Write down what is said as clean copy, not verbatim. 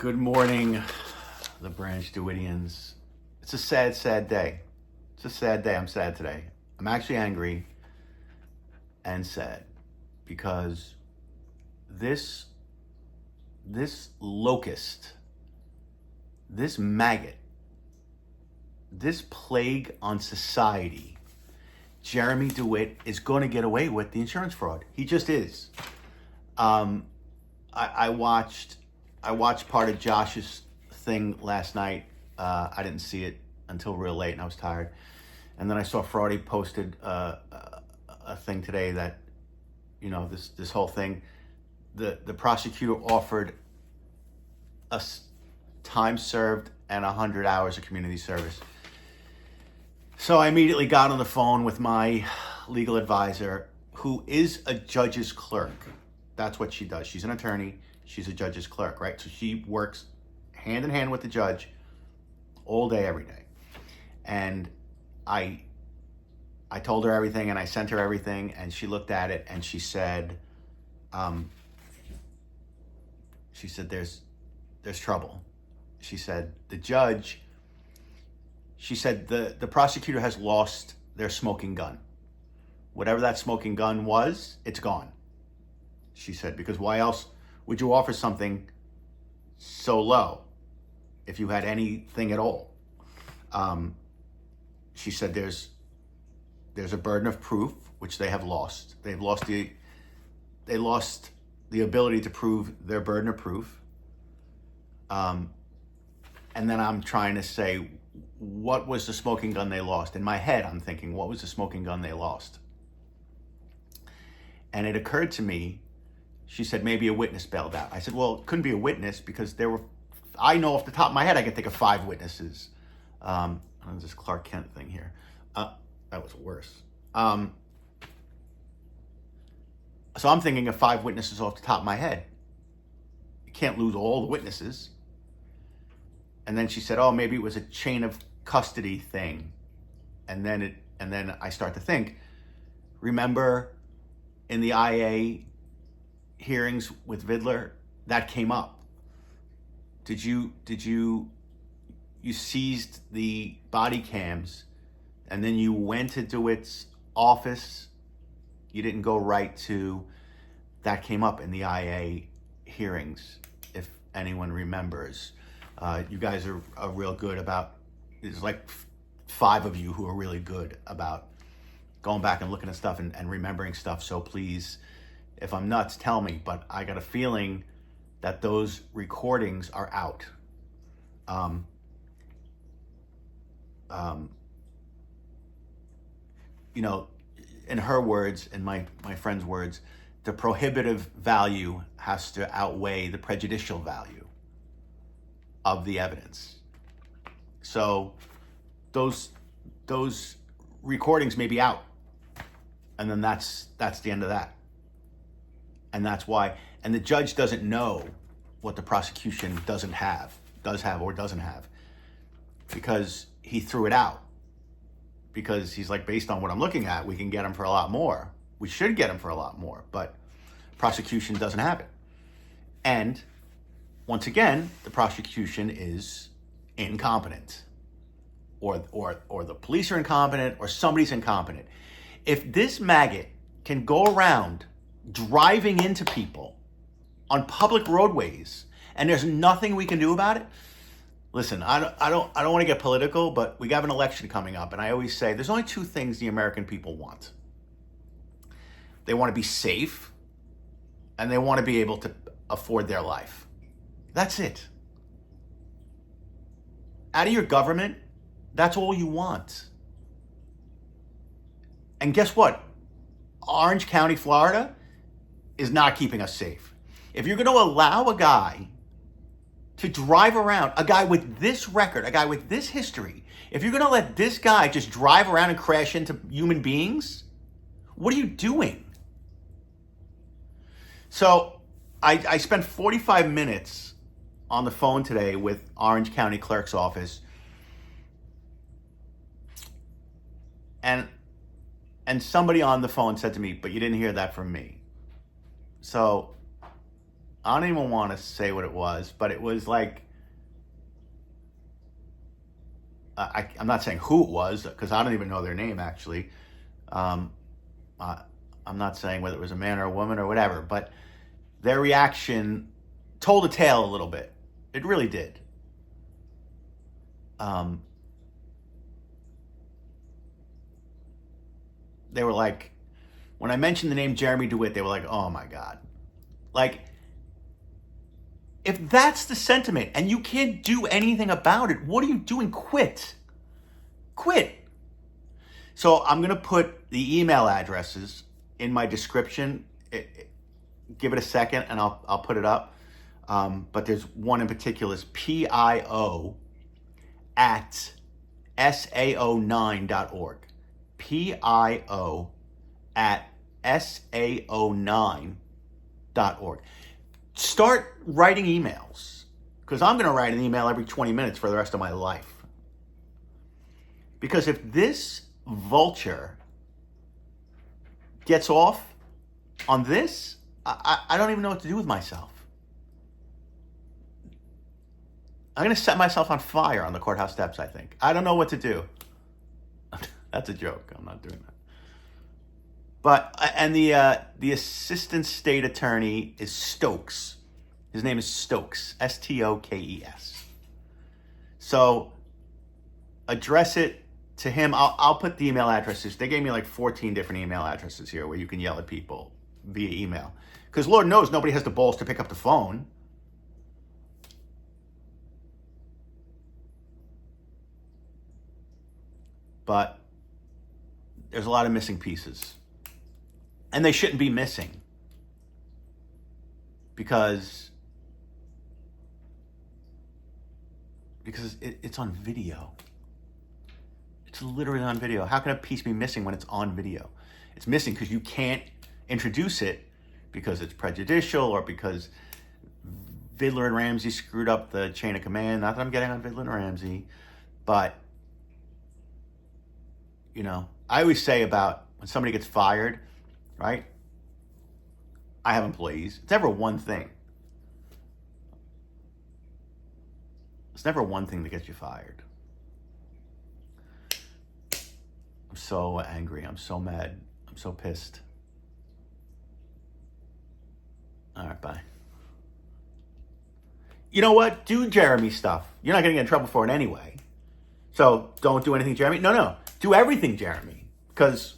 Good morning, the Branch Dewittians. It's a sad, sad day. It's a sad day. I'm sad today. I'm actually angry and sad because this locust, this maggot, this plague on society, Jeremy Dewitte is going to get away with the insurance fraud. He just is. I watched part of Josh's thing last night. I didn't see it until real late, and I was tired. And then I saw Fraudy posted a thing today that, this whole thing. The prosecutor offered us time served and 100 hours of community service. So I immediately got on the phone with my legal advisor, who is a judge's clerk. That's what she does. She's an attorney. She's a judge's clerk, right? So she works hand in hand with the judge all day, every day. And I told her everything, and I sent her everything, and she looked at it, and she said, there's trouble. She said, the prosecutor has lost their smoking gun. Whatever that smoking gun was, it's gone. She said, because why else would you offer something so low if you had anything at all? She said there's a burden of proof, which they have lost. They lost the ability to prove their burden of proof. And then I'm trying to say, what was the smoking gun they lost? In my head, I'm thinking, what was the smoking gun they lost? And it occurred to me, she said, maybe a witness bailed out. I said, well, it couldn't be a witness because I know off the top of my head, I can think of 5 witnesses. There's this Clark Kent thing here. That was worse. So I'm thinking of 5 witnesses off the top of my head. You can't lose all the witnesses. And then she said, oh, maybe it was a chain of custody thing. And then I start to think, remember in the IA hearings with Vidler, that came up. You seized the body cams, and then you went to Dewitte's office. You didn't go right to, that came up in the IA hearings, if anyone remembers. You guys are real good about, there's like 5 of you who are really good about going back and looking at stuff and remembering stuff. So please, if I'm nuts, tell me. But I got a feeling that those recordings are out. In her words, in my friend's words, the prohibitive value has to outweigh the prejudicial value of the evidence. So those recordings may be out, and then that's the end of that. And that's why, and the judge doesn't know what the prosecution does have or doesn't have, because he threw it out. Because he's like, based on what I'm looking at, we can get him for a lot more. We should get him for a lot more, but prosecution doesn't have it. And once again, the prosecution is incompetent, or the police are incompetent, or somebody's incompetent. If this maggot can go around driving into people on public roadways and there's nothing we can do about it, listen, I don't want to get political, but we have an election coming up, and I always say there's only 2 things the American people want. They want to be safe, and they want to be able to afford their life. That's it. Out of your government, that's all you want. And guess what? Orange County, Florida is not keeping us safe. If you're going to allow a guy to drive around, a guy with this record, a guy with this history, if you're going to let this guy just drive around and crash into human beings, what are you doing? So I spent 45 minutes on the phone today with Orange County Clerk's office, and somebody on the phone said to me, but you didn't hear that from me. So I don't even want to say what it was, but it was like, I'm not saying who it was because I don't even know their name actually. I'm not saying whether it was a man or a woman or whatever, but their reaction told a tale a little bit. It really did. They were like, when I mentioned the name Jeremy Dewitte, they were like, oh my God. Like, if that's the sentiment and you can't do anything about it, what are you doing? Quit. Quit. So I'm going to put the email addresses in my description. Give it a second and I'll put it up. But there's one in particular, is pio@sao9.org. pio@sao9.org. Start writing emails, because I'm going to write an email every 20 minutes for the rest of my life. Because if this vulture gets off on this, I don't even know what to do with myself. I'm going to set myself on fire on the courthouse steps, I think. I don't know what to do. That's a joke. I'm not doing that. But, and the assistant state attorney is Stokes. His name is Stokes, Stokes. So address it to him. I'll put the email addresses. They gave me like 14 different email addresses here where you can yell at people via email. Because Lord knows nobody has the balls to pick up the phone. But there's a lot of missing pieces. And they shouldn't be missing. Because it's on video. It's literally on video. How can a piece be missing when it's on video? It's missing because you can't introduce it because it's prejudicial or because Vidler and Ramsey screwed up the chain of command. Not that I'm getting on Vidler and Ramsey, but, you know, I always say about when somebody gets fired, right? I have employees. It's never one thing. It's never one thing that gets you fired. I'm so angry. I'm so mad. I'm so pissed. All right, bye. You know what? Do Jeremy stuff. You're not going to get in trouble for it anyway. So don't do anything Jeremy. No. Do everything Jeremy. Because